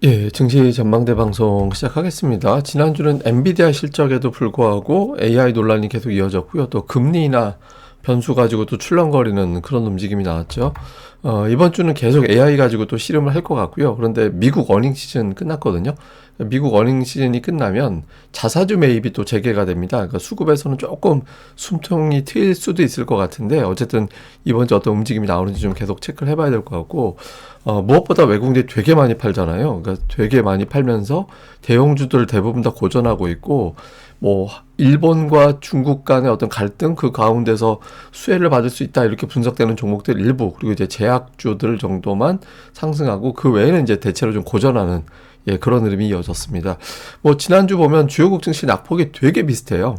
예, 증시 전망대 방송 시작하겠습니다. 지난주는 엔비디아 실적에도 불구하고 AI 논란이 계속 이어졌고요. 또 금리나 변수 가지고 또 출렁거리는 그런 움직임이 나왔죠. 이번 주는 계속 AI 가지고 또 씨름을 할 것 같고요. 그런데 미국 어닝 시즌 끝났거든요. 미국 어닝 시즌이 끝나면 자사주 매입이 또 재개가 됩니다. 그러니까 수급에서는 조금 숨통이 트일 수도 있을 것 같은데 어쨌든 이번 주 어떤 움직임이 나오는지 좀 계속 체크를 해봐야 될 것 같고 무엇보다 외국인들이 되게 많이 팔잖아요. 그러니까 되게 많이 팔면서 대형주들 대부분 다 고전하고 있고 뭐 일본과 중국 간의 어떤 갈등 그 가운데서 수혜를 받을 수 있다 이렇게 분석되는 종목들 일부 그리고 이제 제약주들 정도만 상승하고 그 외에는 이제 대체로 좀 고전하는 그런 흐름이 이어졌습니다. 뭐 지난주 보면 주요국 증시 낙폭이 되게 비슷해요.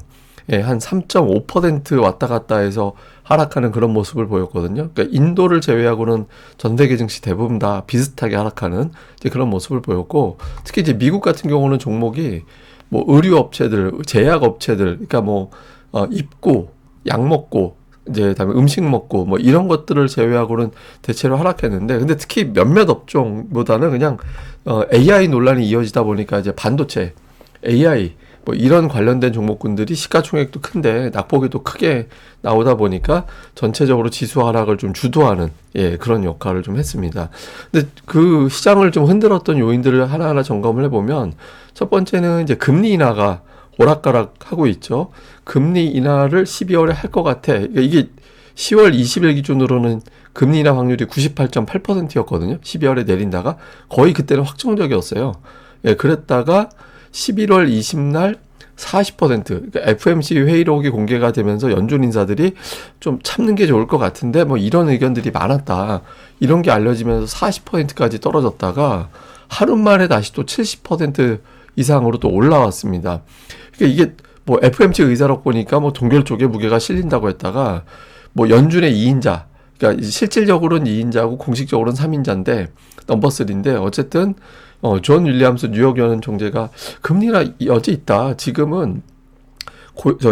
한 3.5% 왔다 갔다 해서 하락하는 그런 모습을 보였거든요. 그러니까 인도를 제외하고는 전 세계 증시 대부분 다 비슷하게 하락하는 이제 그런 모습을 보였고, 특히 이제 미국 같은 경우는 종목이 뭐 의류 업체들, 제약 업체들, 그러니까 뭐 입고, 약 먹고, 이제 다음에 음식 먹고 뭐 이런 것들을 제외하고는 대체로 하락했는데, 근데 특히 몇몇 업종보다는 그냥 AI 논란이 이어지다 보니까 이제 반도체, AI 뭐 이런 관련된 종목군들이 시가총액도 큰데 낙폭이 또 크게 나오다 보니까 전체적으로 지수 하락을 좀 주도하는 그런 역할을 좀 했습니다. 근데 그 시장을 좀 흔들었던 요인들을 하나하나 점검을 해보면 첫 번째는 이제 금리 인하가 오락가락 하고 있죠. 금리 인하를 12월에 할 것 같아. 그러니까 이게 10월 20일 기준으로는 금리 인하 확률이 98.8%였거든요. 12월에 내린다가 거의 그때는 확정적이었어요. 그랬다가 11월 20날 40%, 그러니까 FMC 회의록이 공개가 되면서 연준 인사들이 좀 참는 게 좋을 것 같은데 뭐 이런 의견들이 많았다. 이런 게 알려지면서 40%까지 떨어졌다가 하루 만에 다시 또 70% 이상으로 또 올라왔습니다. 그러니까 이게 뭐 FMC 의사록 보니까 뭐 동결 쪽에 무게가 실린다고 했다가 뭐 연준의 2인자, 그러니까 실질적으로는 2인자고 공식적으로는 3인자인데 넘버 3인데 어쨌든 존 윌리엄스 뉴욕 연은 총재가 금리가 여지 있다. 지금은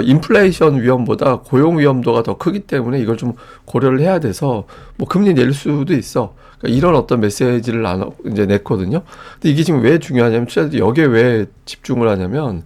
인플레이션 위험보다 고용 위험도가 더 크기 때문에 이걸 좀 고려를 해야 돼서 뭐 금리 낼 수도 있어. 그러니까 이런 어떤 메시지를 이제 냈거든요. 근데 이게 지금 왜 중요하냐면 투자자들이 여기에 왜 집중을 하냐면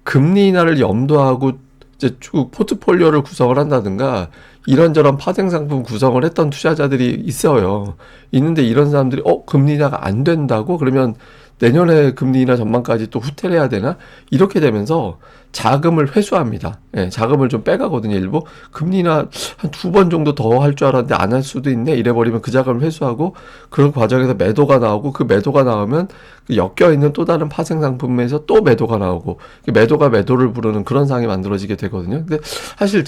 금리 인하를 염두하고 이제 쭉 포트폴리오를 구성을 한다든가 이런저런 파생 상품 구성을 했던 투자자들이 있어요. 있는데 이런 사람들이 금리 인하가 안 된다고 그러면 내년에 금리 인하 전망까지 또 후퇴를 해야 되나? 이렇게 되면서 자금을 회수합니다. 자금을 좀 빼가거든요, 일부. 금리 인하 한 2번 정도 더 할 줄 알았는데 안 할 수도 있네. 이래버리면 그 자금을 회수하고 그런 과정에서 매도가 나오고 그 매도가 나오면 그 엮여있는 또 다른 파생 상품에서 또 매도가 나오고 그 매도가 매도를 부르는 그런 상황이 만들어지게 되거든요. 근데 사실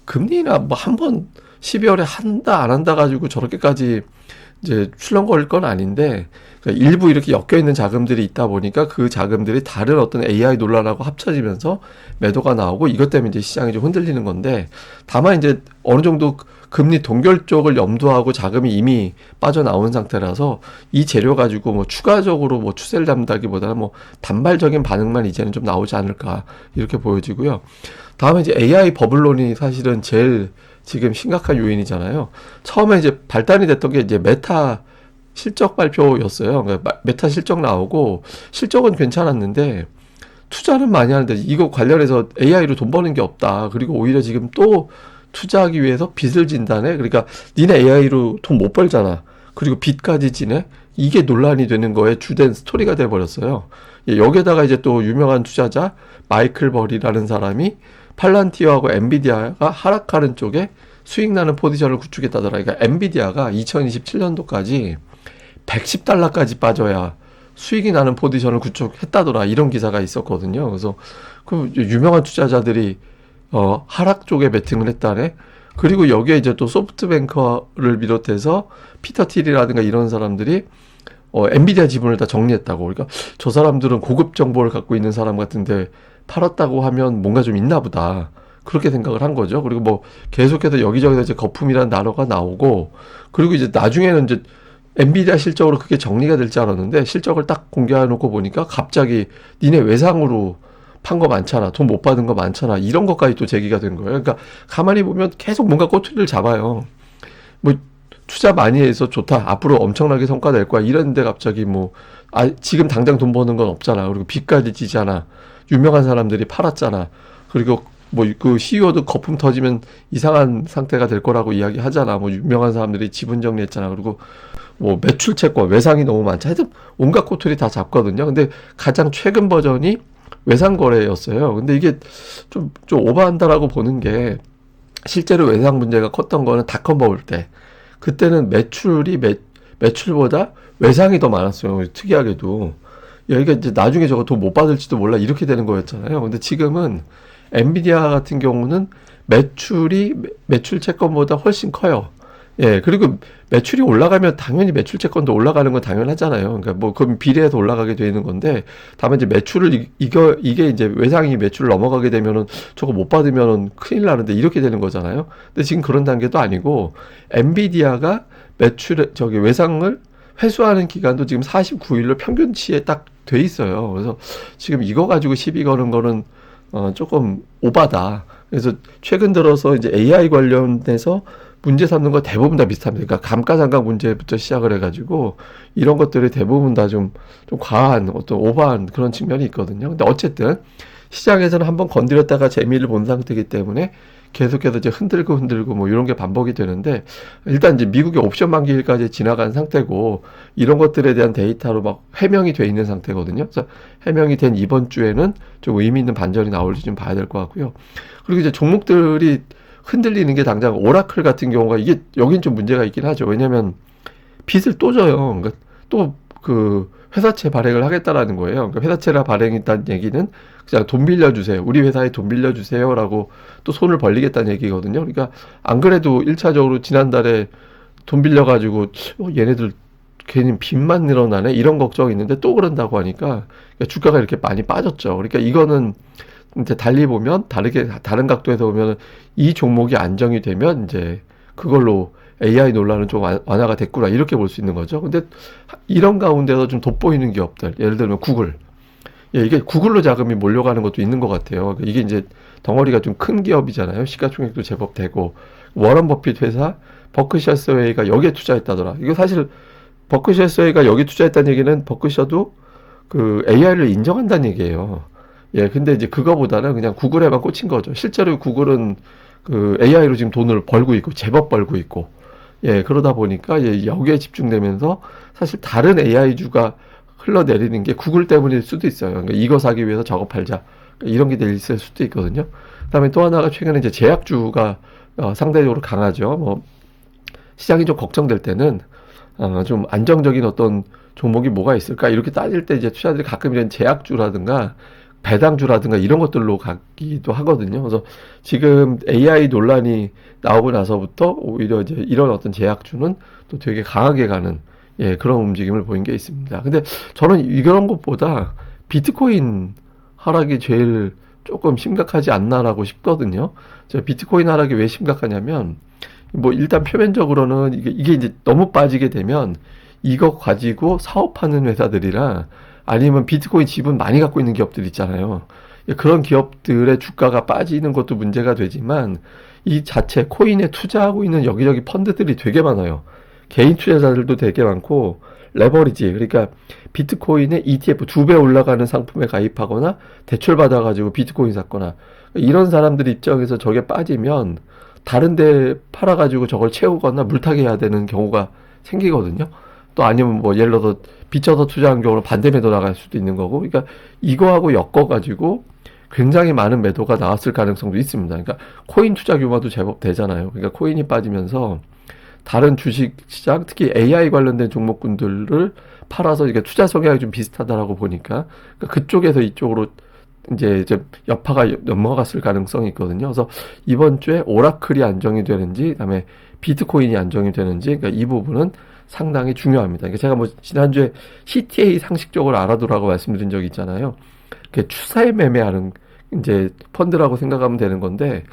금리 인하 뭐 한 번 12월에 한다 안 한다 가지고 저렇게까지 이제 출렁거릴 건 아닌데 그러니까 일부 이렇게 엮여있는 자금들이 있다 보니까 그 자금들이 다른 어떤 AI 논란하고 합쳐지면서 매도가 나오고 이것 때문에 이제 시장이 좀 흔들리는 건데 다만 이제 어느 정도 금리 동결 쪽을 염두하고 자금이 이미 빠져나온 상태라서 이 재료 가지고 뭐 추가적으로 뭐 추세를 담다기보다는 뭐 단발적인 반응만 이제는 좀 나오지 않을까 이렇게 보여지고요. 다음에 이제 AI 버블론이 사실은 제일 지금 심각한 요인이잖아요. 처음에 이제 발단이 됐던 게 이제 메타 실적 발표였어요. 그러니까 메타 실적 나오고 실적은 괜찮았는데 투자는 많이 하는데 이거 관련해서 AI로 돈 버는 게 없다. 그리고 오히려 지금 또 투자하기 위해서 빚을 진다네. 그러니까 니네 AI로 돈 못 벌잖아. 그리고 빚까지 지네. 이게 논란이 되는 거에 주된 스토리가 돼 버렸어요. 여기에다가 이제 또 유명한 투자자 마이클 버리라는 사람이 팔란티어하고 엔비디아가 하락하는 쪽에 수익 나는 포지션을 구축했다더라. 그러니까 엔비디아가 2027년도까지 110달러까지 빠져야 수익이 나는 포지션을 구축했다더라. 이런 기사가 있었거든요. 그래서 그 유명한 투자자들이 하락 쪽에 베팅을 했다네. 그리고 여기에 이제 또 소프트뱅크를 비롯해서 피터 틸이라든가 이런 사람들이 엔비디아 지분을 다 정리했다고. 그러니까 저 사람들은 고급 정보를 갖고 있는 사람 같은데 팔았다고 하면 뭔가 좀 있나 보다. 그렇게 생각을 한 거죠. 그리고 뭐 계속해서 여기저기서 이제 거품이라는 단어가 나오고 그리고 이제 나중에는 이제 엔비디아 실적으로 그게 정리가 될 줄 알았는데 실적을 딱 공개해 놓고 보니까 갑자기 니네 외상으로 판 거 많잖아. 돈 못 받은 거 많잖아. 이런 것까지 또 제기가 된 거예요. 그러니까 가만히 보면 계속 뭔가 꼬투리를 잡아요. 뭐 투자 많이 해서 좋다. 앞으로 엄청나게 성과 낼 거야. 이랬는데 갑자기 뭐, 지금 당장 돈 버는 건 없잖아. 그리고 빚까지 지잖아. 유명한 사람들이 팔았잖아. 그리고 뭐 그 CEO도 거품 터지면 이상한 상태가 될 거라고 이야기하잖아. 뭐 유명한 사람들이 지분 정리했잖아. 그리고 뭐 매출 채권, 외상이 너무 많죠. 하여튼 온갖 꼬투리 다 잡거든요. 근데 가장 최근 버전이 외상 거래였어요. 근데 이게 좀 오버한다라고 보는 게 실제로 외상 문제가 컸던 거는 닷컴 버블 때. 그때는 매출보다 외상이 더 많았어요. 특이하게도. 여기가 이제 나중에 저거 돈 못 받을지도 몰라 이렇게 되는 거였잖아요. 근데 지금은 엔비디아 같은 경우는 매출 채권보다 훨씬 커요. 예, 그리고 매출이 올라가면 당연히 매출 채권도 올라가는 건 당연하잖아요. 그러니까 뭐 그럼 비례해서 올라가게 되는 건데, 다만 이제 매출을 이게 이제 외상이 매출을 넘어가게 되면은 저거 못 받으면은 큰일 나는데 이렇게 되는 거잖아요. 근데 지금 그런 단계도 아니고 엔비디아가 저기 외상을 회수하는 기간도 지금 49일로 평균치에 딱 돼 있어요. 그래서 지금 이거 가지고 시비 거는 거는 조금 오바다. 그래서 최근 들어서 이제 AI 관련돼서 문제 삼는 거 대부분 다 비슷합니다. 그러니까 감가상각 문제부터 시작을 해가지고 이런 것들이 대부분 다 좀 과한 어떤 오버한 그런 측면이 있거든요. 근데 어쨌든 시장에서는 한번 건드렸다가 재미를 본 상태이기 때문에 계속해서 이제 흔들고 뭐 이런 게 반복이 되는데, 일단 이제 미국의 옵션 만기일까지 지나간 상태고 이런 것들에 대한 데이터로 막 해명이 돼 있는 상태거든요. 그래서 해명이 된 이번 주에는 좀 의미 있는 반전이 나올지 좀 봐야 될 것 같고요. 그리고 이제 종목들이 흔들리는 게 당장 오라클 같은 경우가 이게 여긴 좀 문제가 있긴 하죠. 왜냐면 빚을 또 져요. 그러니까 또 그 회사채 발행을 하겠다라는 거예요. 그러니까 회사채가 발행했다는 얘기는 그냥 돈 빌려주세요. 우리 회사에 돈 빌려주세요라고 또 손을 벌리겠다는 얘기거든요. 그러니까 안 그래도 1차적으로 지난달에 돈 빌려가지고 얘네들 괜히 빚만 늘어나네 이런 걱정이 있는데 또 그런다고 하니까 그러니까 주가가 이렇게 많이 빠졌죠. 그러니까 이거는 이제 달리 보면 다른 각도에서 보면 이 종목이 안정이 되면 이제 그걸로 AI 논란은 좀 완화가 됐구나 이렇게 볼 수 있는 거죠. 근데 이런 가운데서 좀 돋보이는 기업들, 예를 들면 구글, 이게 구글로 자금이 몰려가는 것도 있는 것 같아요. 이게 이제 덩어리가 좀 큰 기업이잖아요. 시가총액도 제법 되고, 워런 버핏 회사 버크셔 서웨이가 여기에 투자했다더라. 이거 사실 버크셔 서웨이가 여기 투자했다는 얘기는 버크셔도 그 AI를 인정한다는 얘기예요. 예, 근데 이제 그거보다는 그냥 구글에만 꽂힌 거죠. 실제로 구글은 그 AI로 지금 돈을 벌고 있고, 제법 벌고 있고, 예, 그러다 보니까 여기에 집중되면서 사실 다른 AI주가 흘러내리는 게 구글 때문일 수도 있어요. 그러니까 이거 사기 위해서 저거 팔자. 그러니까 이런 게 있을 수도 있거든요. 그다음에 또 하나가 최근에 이제 제약주가 상대적으로 강하죠. 뭐 시장이 좀 걱정될 때는 좀 안정적인 어떤 종목이 뭐가 있을까 이렇게 따질 때 이제 투자들이 가끔 이런 제약주라든가 배당주라든가 이런 것들로 가기도 하거든요. 그래서 지금 AI 논란이 나오고 나서부터 오히려 이제 이런 어떤 제약주는 또 되게 강하게 가는 그런 움직임을 보인 게 있습니다. 근데 저는 이런 것보다 비트코인 하락이 제일 조금 심각하지 않나라고 싶거든요. 제가 비트코인 하락이 왜 심각하냐면 뭐 일단 표면적으로는 이게 이제 너무 빠지게 되면 이거 가지고 사업하는 회사들이라 아니면 비트코인 지분 많이 갖고 있는 기업들 있잖아요. 그런 기업들의 주가가 빠지는 것도 문제가 되지만 이 자체 코인에 투자하고 있는 여기저기 펀드들이 되게 많아요. 개인 투자자들도 되게 많고 레버리지, 그러니까 비트코인의 ETF 2배 올라가는 상품에 가입하거나 대출 받아가지고 비트코인 샀거나 이런 사람들 입장에서 저게 빠지면 다른 데 팔아가지고 저걸 채우거나 물타기 해야 되는 경우가 생기거든요. 또 아니면 뭐 예를 들어서 빚져서 투자한 경우는 반대 매도 나갈 수도 있는 거고, 그러니까 이거하고 엮어가지고 굉장히 많은 매도가 나왔을 가능성도 있습니다. 그러니까 코인 투자 규모도 제법 되잖아요. 그러니까 코인이 빠지면서 다른 주식 시장, 특히 AI 관련된 종목군들을 팔아서 이게 투자 성향이 좀 비슷하다라고 보니까 그러니까 그쪽에서 이쪽으로 이제 여파가 넘어갔을 가능성이 있거든요. 그래서 이번 주에 오라클이 안정이 되는지, 그다음에 비트코인이 안정이 되는지, 그러니까 이 부분은 상당히 중요합니다. 그러니까 제가 뭐 지난주에 CTA 상식적으로 알아두라고 말씀드린 적이 있잖아요. 그게 추세 매매하는 이제 펀드라고 생각하면 되는 건데,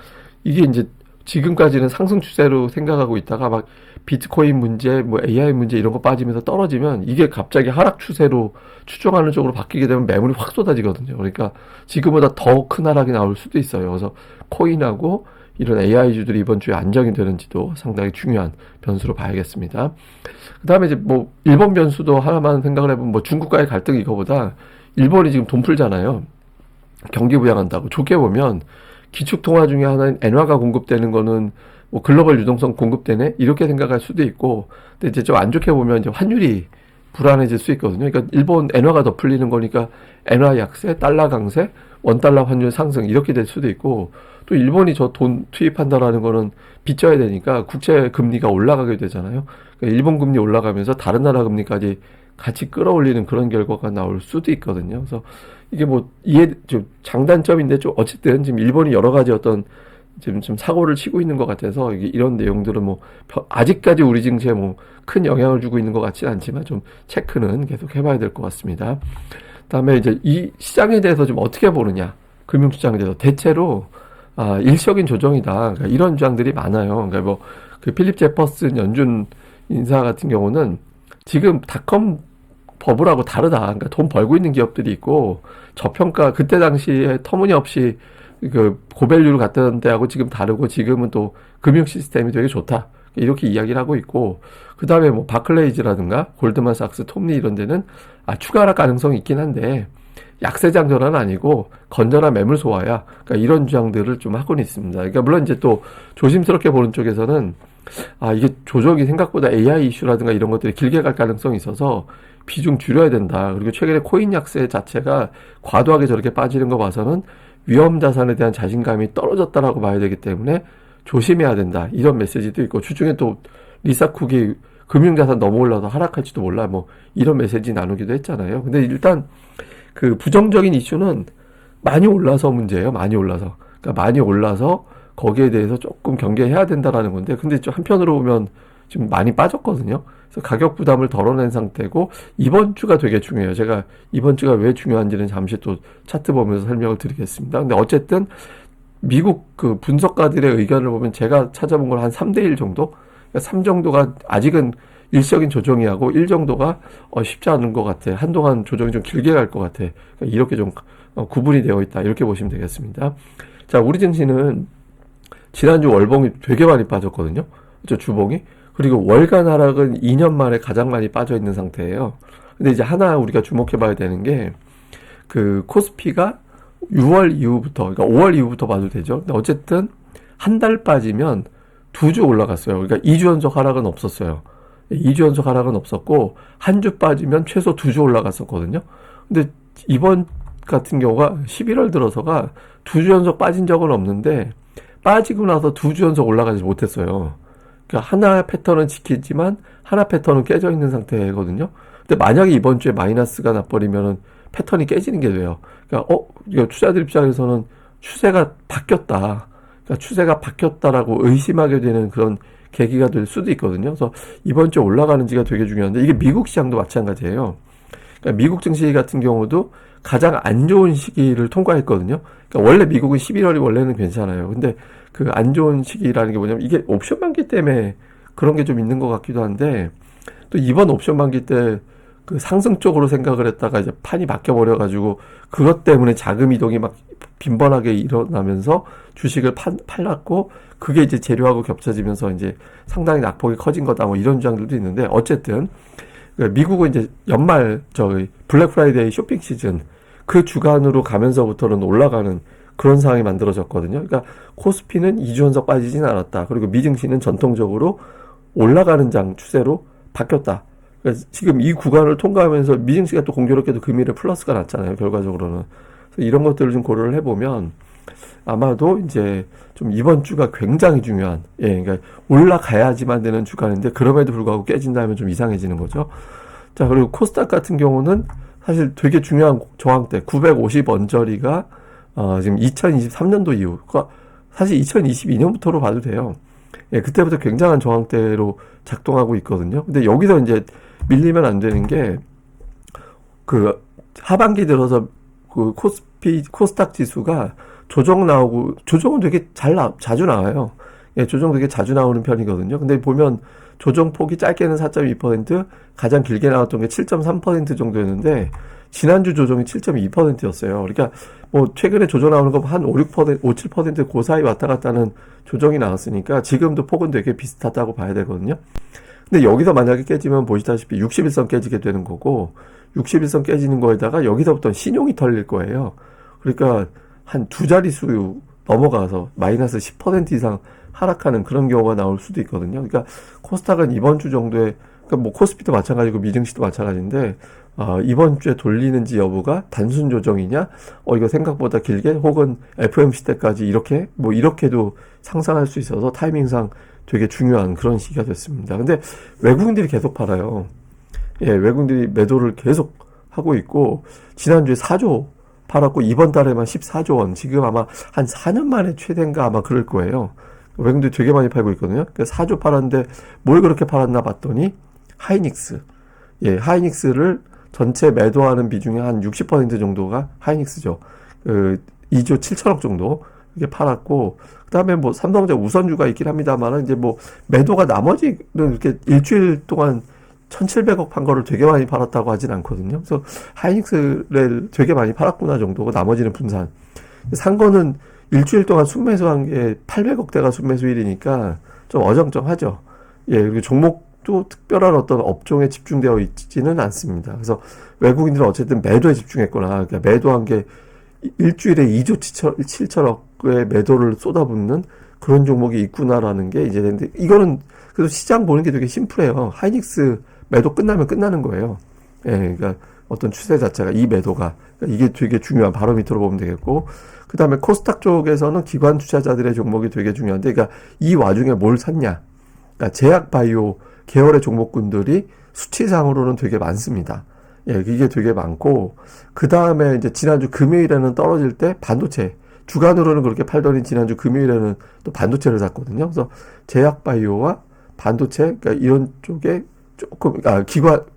이게 이제 지금까지는 상승 추세로 생각하고 있다가 막 비트코인 문제, 뭐 AI 문제 이런 거 빠지면서 떨어지면 이게 갑자기 하락 추세로 추종하는 쪽으로 바뀌게 되면 매물이 확 쏟아지거든요. 그러니까 지금보다 더 큰 하락이 나올 수도 있어요. 그래서 코인하고 이런 AI주들이 이번 주에 안정이 되는지도 상당히 중요한 변수로 봐야겠습니다. 그 다음에 이제 뭐 일본 변수도 하나만 생각을 해보면 뭐 중국과의 갈등이 이거보다 일본이 지금 돈 풀잖아요. 경기 부양한다고. 좋게 보면 기축통화 중에 하나인 엔화가 공급되는 거는 뭐 글로벌 유동성 공급되네? 이렇게 생각할 수도 있고, 근데 이제 좀 안 좋게 보면 이제 환율이 불안해질 수 있거든요. 그러니까 일본 엔화가 더 풀리는 거니까 엔화 약세, 달러 강세, 원달러 환율 상승 이렇게 될 수도 있고, 또 일본이 저 돈 투입한다라는 거는 빚져야 되니까 국채 금리가 올라가게 되잖아요. 그러니까 일본 금리 올라가면서 다른 나라 금리까지 같이 끌어올리는 그런 결과가 나올 수도 있거든요. 그래서 이게 뭐 좀 장단점인데 좀 어쨌든 지금 일본이 여러 가지 어떤 지금 좀 사고를 치고 있는 것 같아서 이런 내용들은 뭐 아직까지 우리 증시에 뭐 큰 영향을 주고 있는 것 같지는 않지만 좀 체크는 계속 해봐야 될 것 같습니다. 그다음에 이제 이 시장에 대해서 좀 어떻게 보느냐, 금융시장에 대해서 대체로 일시적인 조정이다. 그러니까 이런 주장들이 많아요. 그러니까 뭐 그 필립 제퍼슨 연준 인사 같은 경우는 지금 닷컴 버블하고 다르다. 그러니까 돈 벌고 있는 기업들이 있고 저평가 그때 당시에 터무니없이 그 고밸류를 갖던 때하고 지금 다르고 지금은 또 금융 시스템이 되게 좋다. 이렇게 이야기를 하고 있고, 그 다음에 뭐 바클레이즈라든가 골드만삭스, 톱니 이런 데는 추가 하락 가능성이 있긴 한데 약세장 전환은 아니고 건전한 매물 소화야. 그러니까 이런 주장들을 좀 하고는 있습니다. 그러니까 물론 이제 또 조심스럽게 보는 쪽에서는 이게 조정이 생각보다 AI 이슈라든가 이런 것들이 길게 갈 가능성이 있어서 비중 줄여야 된다. 그리고 최근에 코인 약세 자체가 과도하게 저렇게 빠지는 거 봐서는 위험 자산에 대한 자신감이 떨어졌다라고 봐야 되기 때문에 조심해야 된다. 이런 메시지도 있고, 주중에 또 리사 쿡이 금융자산 너무 올라서 하락할지도 몰라. 뭐 이런 메시지 나누기도 했잖아요. 근데 일단 그 부정적인 이슈는 많이 올라서 문제예요. 많이 올라서. 그러니까 많이 올라서 거기에 대해서 조금 경계해야 된다라는 건데, 근데 좀 한편으로 보면 지금 많이 빠졌거든요. 그래서 가격 부담을 덜어낸 상태고, 이번 주가 되게 중요해요. 제가 이번 주가 왜 중요한지는 잠시 또 차트 보면서 설명을 드리겠습니다. 근데 어쨌든 미국 그 분석가들의 의견을 보면 제가 찾아본 걸 한 3대1 정도? 그러니까 3 정도가 아직은 일시적인 조정이 하고 1 정도가 쉽지 않은 것 같아. 한동안 조정이 좀 길게 갈 것 같아. 그러니까 이렇게 좀 구분이 되어 있다. 이렇게 보시면 되겠습니다. 자, 우리 증시는 지난주 월봉이 되게 많이 빠졌거든요. 저 주봉이. 그리고 월간 하락은 2년 만에 가장 많이 빠져 있는 상태예요. 근데 이제 하나 우리가 주목해 봐야 되는 게 그 코스피가 6월 이후부터, 그러니까 5월 이후부터 봐도 되죠. 근데 어쨌든 한 달 빠지면 2주 올라갔어요. 그러니까 2주 연속 하락은 없었어요. 2주 연속 하락은 없었고 한 주 빠지면 최소 2주 올라갔었거든요. 근데 이번 같은 경우가 11월 들어서가 2주 연속 빠진 적은 없는데 빠지고 나서 2주 연속 올라가지 못했어요. 그러니까 하나 패턴은 지키지만 하나 패턴은 깨져 있는 상태거든요. 근데 만약에 이번 주에 마이너스가 나버리면은 패턴이 깨지는 게 돼요. 그러니까 이거 투자들 입장에서는 추세가 바뀌었다. 그러니까 추세가 바뀌었다라고 의심하게 되는 그런 계기가 될 수도 있거든요. 그래서 이번 주에 올라가는지가 되게 중요한데, 이게 미국 시장도 마찬가지예요. 그러니까 미국 증시 같은 경우도 가장 안 좋은 시기를 통과했거든요. 그러니까 원래 미국은 11월이 원래는 괜찮아요. 근데 그 안 좋은 시기라는 게 뭐냐면 이게 옵션 만기 때문에 그런 게 좀 있는 것 같기도 한데, 또 이번 옵션 만기 때 그 상승 쪽으로 생각을 했다가 이제 판이 바뀌어버려가지고 그것 때문에 자금 이동이 막 빈번하게 일어나면서 주식을 팔랐고, 그게 이제 재료하고 겹쳐지면서 이제 상당히 낙폭이 커진 거다, 뭐 이런 주장들도 있는데, 어쨌든 미국은 이제 연말 블랙 프라이데이 쇼핑 시즌 그 주간으로 가면서부터는 올라가는 그런 상황이 만들어졌거든요. 그러니까 코스피는 2주 연속 빠지진 않았다. 그리고 미증시는 전통적으로 올라가는 장 추세로 바뀌었다. 그러니까 지금 이 구간을 통과하면서 미증시가 또 공교롭게도 금일에 플러스가 났잖아요. 결과적으로는. 그래서 이런 것들을 좀 고려를 해보면 아마도 이제 좀 이번 주가 굉장히 중요한, 그러니까 올라가야지만 되는 주간인데 그럼에도 불구하고 깨진다면 좀 이상해지는 거죠. 자, 그리고 코스닥 같은 경우는 사실 되게 중요한 저항대 950 언저리가 지금 2023년도 이후, 그러니까 사실 2022년부터로 봐도 돼요. 그때부터 굉장한 저항대로 작동하고 있거든요. 근데 여기서 이제 밀리면 안 되는 게, 그 하반기 들어서 그 코스닥 지수가 조정 나오고, 조정은 되게 자주 나와요. 조정 되게 자주 나오는 편이거든요. 근데 보면 조정 폭이 짧게는 4.2%, 가장 길게 나왔던 게 7.3% 정도였는데, 지난주 조정이 7.2%였어요. 그러니까 뭐 최근에 조정 나오는 거 한 5, 6%, 5, 7% 그 사이 왔다 갔다 하는 조정이 나왔으니까 지금도 폭은 되게 비슷하다고 봐야 되거든요. 근데 여기서 만약에 깨지면 보시다시피 61선 깨지게 되는 거고 61선 깨지는 거에다가 여기서부터 신용이 털릴 거예요. 그러니까 한 두 자릿수 넘어가서 마이너스 10% 이상 하락하는 그런 경우가 나올 수도 있거든요. 그러니까 코스닥은 이번 주 정도에 그러니까 뭐 코스피도 마찬가지고 미증시도 마찬가지인데 이번 주에 돌리는지 여부가 단순 조정이냐? 이거 생각보다 길게 혹은 FOMC 때까지 이렇게 뭐 이렇게도 상상할 수 있어서 타이밍상 되게 중요한 그런 시기가 됐습니다. 근데 외국인들이 계속 팔아요. 예, 외국인들이 매도를 계속 하고 있고 지난주에 4조 팔았고 이번 달에만 14조 원. 지금 아마 한 4년 만에 최대인가 아마 그럴 거예요. 외국인들이 되게 많이 팔고 있거든요. 4조 팔았는데 뭘 그렇게 팔았나 봤더니 하이닉스. 예, 하이닉스를 전체 매도하는 비중의 한 60% 정도가 하이닉스죠. 2조 7천억 정도 이렇게 팔았고, 그 다음에 뭐 삼성전자 우선주가 있긴 합니다만, 이제 뭐 매도가 나머지는 이렇게 일주일 동안 1,700억 판 거를 되게 많이 팔았다고 하진 않거든요. 그래서 하이닉스를 되게 많이 팔았구나 정도고, 나머지는 분산. 산 거는 일주일 동안 순매수한 게 800억대가 순매수일이니까 좀 어정쩡하죠. 예, 그리고 종목도 특별한 어떤 업종에 집중되어 있지는 않습니다. 그래서 외국인들은 어쨌든 매도에 집중했거나, 그러니까 매도한 게 일주일에 2조 7천억의 매도를 쏟아붓는 그런 종목이 있구나라는 게 이제 근데 이거는 그래서 시장 보는 게 되게 심플해요. 하이닉스 매도 끝나면 끝나는 거예요. 예, 그러니까 어떤 추세 자체가 이 매도가 그러니까 이게 되게 중요한 바로미터로 보면 되겠고, 그 다음에 코스닥 쪽에서는 기관 투자자들의 종목이 되게 중요한데, 그러니까 이 와중에 뭘 샀냐? 그러니까 제약 바이오 계열의 종목군들이 수치상으로는 되게 많습니다. 예, 이게 되게 많고, 그 다음에 이제 지난주 금요일에는 떨어질 때 반도체, 주간으로는 그렇게 팔더니 지난주 금요일에는 또 반도체를 샀거든요. 그래서 제약 바이오와 반도체, 그러니까 이런 쪽에 조금,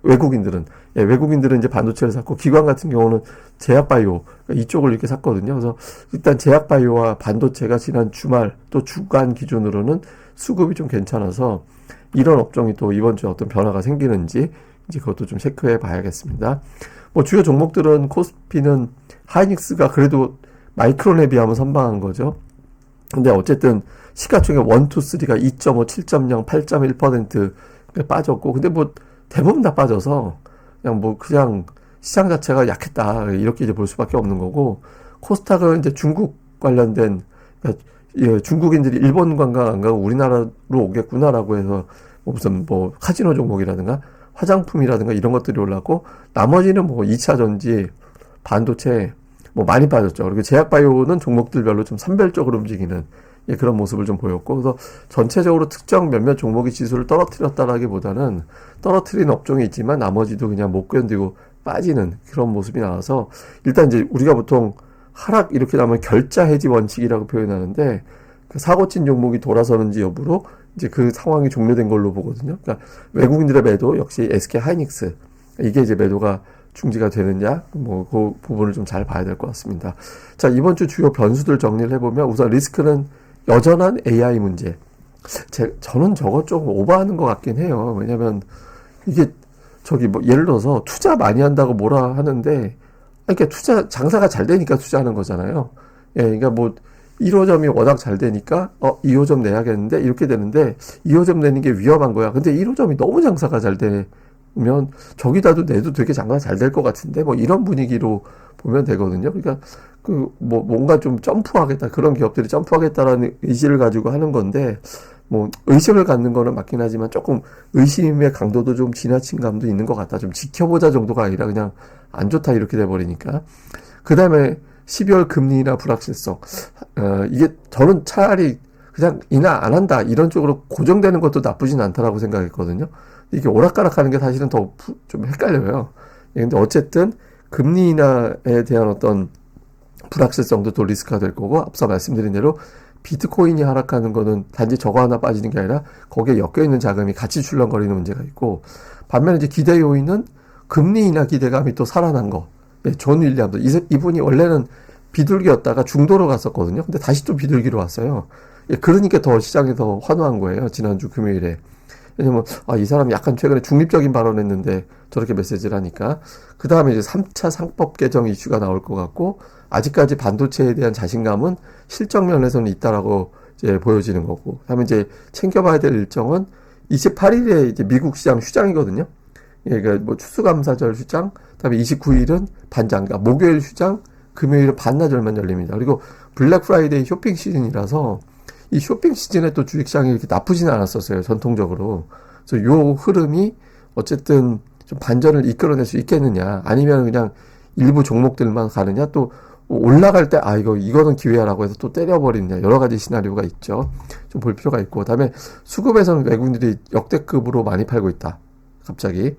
외국인들은, 예, 외국인들은 이제 반도체를 샀고, 기관 같은 경우는 제약 바이오, 그러니까 이쪽을 이렇게 샀거든요. 그래서 일단 제약 바이오와 반도체가 지난 주말 또 주간 기준으로는 수급이 좀 괜찮아서 이런 업종이 또 이번 주에 어떤 변화가 생기는지 이제 그것도 좀 체크해 봐야겠습니다. 뭐 주요 종목들은 코스피는 하이닉스가 그래도 마이크론에 비하면 선방한 거죠. 근데 어쨌든 시가총액 1, 2, 3가 2.5, 7.0, 8.1% 빠졌고, 근데 뭐 대부분 다 빠져서 그냥 시장 자체가 약했다 이렇게 이제 볼 수밖에 없는 거고, 코스닥은 이제 중국 관련된 그러니까 예, 중국인들이 일본 관광 안 가고 우리나라로 오겠구나라고 해서 무슨 뭐 카지노 종목이라든가 화장품이라든가 이런 것들이 올랐고, 나머지는 뭐 2차 전지, 반도체 뭐 많이 빠졌죠. 그리고 제약바이오는 종목들별로 좀 산별적으로 움직이는 예, 그런 모습을 좀 보였고, 그래서 전체적으로 특정 몇몇 종목이 지수를 떨어뜨렸다라기보다는 떨어뜨리는 업종이 있지만 나머지도 그냥 못 견디고 빠지는 그런 모습이 나와서, 일단 이제 우리가 보통 하락 이렇게 나오면 결자 해지 원칙이라고 표현하는데, 그 사고친 종목이 돌아서는지 여부로 이제 그 상황이 종료된 걸로 보거든요. 그러니까 외국인들의 매도 역시 SK 하이닉스, 이게 이제 매도가 중지가 되느냐, 뭐 그 부분을 좀 잘 봐야 될 것 같습니다. 자, 이번 주 주요 변수들 정리를 해보면, 우선 리스크는 여전한 AI 문제. 저는 저거 좀 오버하는 것 같긴 해요. 왜냐면 이게 뭐 예를 들어서 투자 많이 한다고 뭐라 하는데, 그러니까 장사가 잘 되니까 투자하는 거잖아요. 예, 그러니까 뭐 1호점이 워낙 잘 되니까 2호점 내야겠는데 이렇게 되는데, 2호점 내는 게 위험한 거야. 근데 1호점이 너무 장사가 잘 되면 저기다도 내도 되게 장사가 잘 될 것 같은데, 뭐 이런 분위기로 보면 되거든요. 그러니까 뭐 뭔가 좀 점프하겠다, 그런 기업들이 점프하겠다라는 의지를 가지고 하는 건데, 뭐 의심을 갖는 거는 맞긴 하지만 조금 의심의 강도도 좀 지나친 감도 있는 것 같다. 좀 지켜보자 정도가 아니라 그냥 안 좋다 이렇게 돼버리니까. 그 다음에 12월 금리나 불확실성, 이게 저는 차라리 그냥 인하 안 한다 이런 쪽으로 고정되는 것도 나쁘진 않다라고 생각했거든요. 이게 오락가락하는 게 사실은 더 좀 헷갈려요. 근데 어쨌든 금리 인하에 대한 어떤 불확실성도 또 리스크가 될 거고, 앞서 말씀드린 대로 비트코인이 하락하는 거는 단지 저거 하나 빠지는 게 아니라 거기에 엮여있는 자금이 같이 출렁거리는 문제가 있고, 반면에 이제 기대 요인은 금리 인하 기대감이 또 살아난 거. 예, 존 윌리엄도 이분이 원래는 비둘기였다가 중도로 갔었거든요. 근데 다시 또 비둘기로 왔어요. 예, 그러니까 더 시장이 더 환호한 거예요. 지난주 금요일에. 왜냐면 이 사람이 약간 최근에 중립적인 발언했는데 저렇게 메시지를 하니까. 그 다음에 이제 3차 상법 개정 이슈가 나올 것 같고, 아직까지 반도체에 대한 자신감은 실적 면에서는 있다라고 이제 보여지는 거고, 그다음에 이제 챙겨봐야 될 일정은 28일에 이제 미국 시장 휴장이거든요. 예, 그러니까 뭐 추수감사절 휴장, 그다음에 29일은 반장, 그러니까 목요일 휴장, 금요일은 반나절만 열립니다. 그리고 블랙 프라이데이 쇼핑 시즌이라서 이 쇼핑 시즌에 또 주식시장이 이렇게 나쁘지는 않았었어요, 전통적으로. 그래서 요 흐름이 어쨌든 좀 반전을 이끌어낼 수 있겠느냐, 아니면 그냥 일부 종목들만 가느냐, 또 올라갈 때 이거는 기회야라고 해서 또 때려버리느냐, 여러 가지 시나리오가 있죠. 좀 볼 필요가 있고, 그다음에 수급에서는 외국인들이 역대급으로 많이 팔고 있다, 갑자기.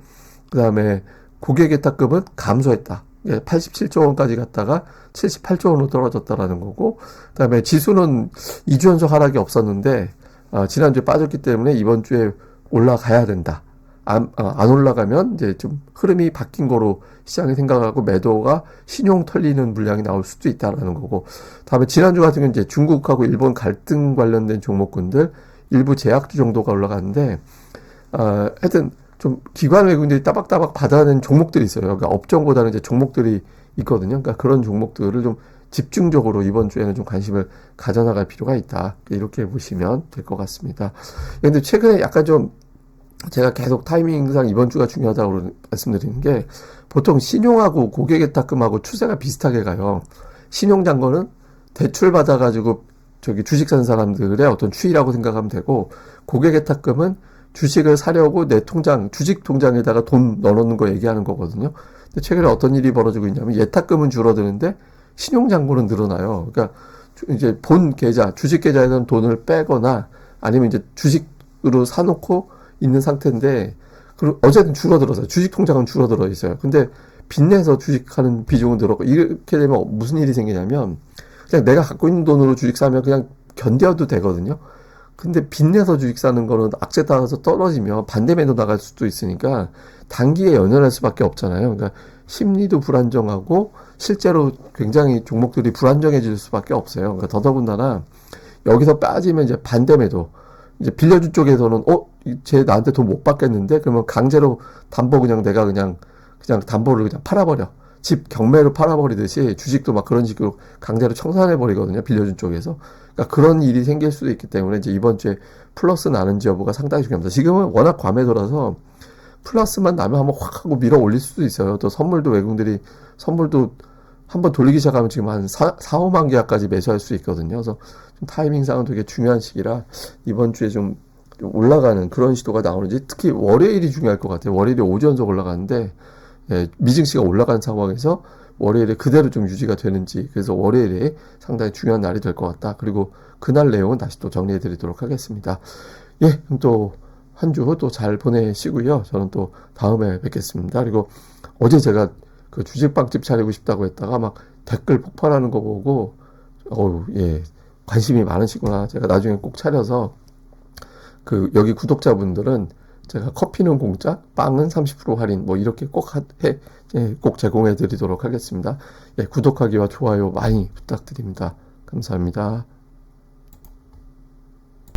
그다음에 고객예탁금은 감소했다. 87조 원까지 갔다가 78조 원으로 떨어졌다라는 거고, 그다음에 지수는 2주 연속 하락이 없었는데 지난주에 빠졌기 때문에 이번 주에 올라가야 된다. 안 올라가면 이제 좀 흐름이 바뀐 거로 시장이 생각하고 매도가 신용 털리는 물량이 나올 수도 있다라는 거고, 다음에 지난주 같은 경우는 이제 중국하고 일본 갈등 관련된 종목군들 일부 제약주 정도가 올라갔는데, 하여튼 좀 기관 외국인들이 따박따박 받아낸 종목들이 있어요. 그러니까 업종보다는 이제 종목들이 있거든요. 그러니까 그런 종목들을 좀 집중적으로 이번 주에는 좀 관심을 가져나갈 필요가 있다, 이렇게 보시면 될 것 같습니다. 근데 최근에 약간 좀 제가 계속 타이밍상 이번 주가 중요하다고 말씀드리는 게, 보통 신용하고 고객예탁금하고 추세가 비슷하게 가요. 신용잔고는 대출 받아가지고 저기 주식 산 사람들의 어떤 추이라고 생각하면 되고, 고객예탁금은 주식을 사려고 내 통장, 주식 통장에다가 돈 넣어놓는 거 얘기하는 거거든요. 근데 최근에 어떤 일이 벌어지고 있냐면, 예탁금은 줄어드는데 신용잔고는 늘어나요. 그러니까 이제 본 계좌, 주식 계좌에서는 돈을 빼거나 아니면 이제 주식으로 사놓고 있는 상태인데, 그리고 어쨌든 줄어들어서 주식 통장은 줄어들어 있어요. 근데 빚내서 주식하는 비중은 늘었고, 이렇게 되면 무슨 일이 생기냐면, 그냥 내가 갖고 있는 돈으로 주식 사면 그냥 견뎌도 되거든요. 근데 빚내서 주식 사는 거는 악재 따라서 떨어지면 반대 매도 나갈 수도 있으니까 단기에 연연할 수밖에 없잖아요. 그러니까 심리도 불안정하고 실제로 굉장히 종목들이 불안정해질 수밖에 없어요. 그러니까 더더군다나 여기서 빠지면 이제 반대 매도, 이제 빌려준 쪽에서는 쟤 나한테 돈 못 받겠는데, 그러면 강제로 담보 내가 그냥 담보를 그냥 팔아버려. 집 경매로 팔아버리듯이 주식도 막 그런 식으로 강제로 청산해버리거든요, 빌려준 쪽에서. 그러니까 그런 일이 생길 수도 있기 때문에 이제 이번 주에 플러스 나는지 여부가 상당히 중요합니다. 지금은 워낙 과매도라서 플러스만 나면 한번 확 하고 밀어 올릴 수도 있어요. 또 선물도 외국인들이 선물도 한번 돌리기 시작하면 지금 한 5만 계약까지 매수할 수 있거든요. 그래서 좀 타이밍상은 되게 중요한 시기라 이번 주에 좀 올라가는 그런 시도가 나오는지, 특히 월요일이 중요할 것 같아요. 월요일이 5주 연속 올라가는데, 미증시가 올라간 상황에서 월요일에 그대로 좀 유지가 되는지, 그래서 월요일에 상당히 중요한 날이 될 것 같다. 그리고 그날 내용은 다시 또 정리해 드리도록 하겠습니다. 그럼 또 한 주 또 잘 보내시고요. 저는 또 다음에 뵙겠습니다. 그리고 어제 제가 그 주식빵집 차리고 싶다고 했다가 막 댓글 폭발하는 거 보고, 관심이 많으시구나. 제가 나중에 꼭 차려서 여기 구독자분들은 제가 커피는 공짜, 빵은 30% 할인, 뭐 이렇게 꼭 제공해 드리도록 하겠습니다. 구독하기와 좋아요 많이 부탁드립니다. 감사합니다.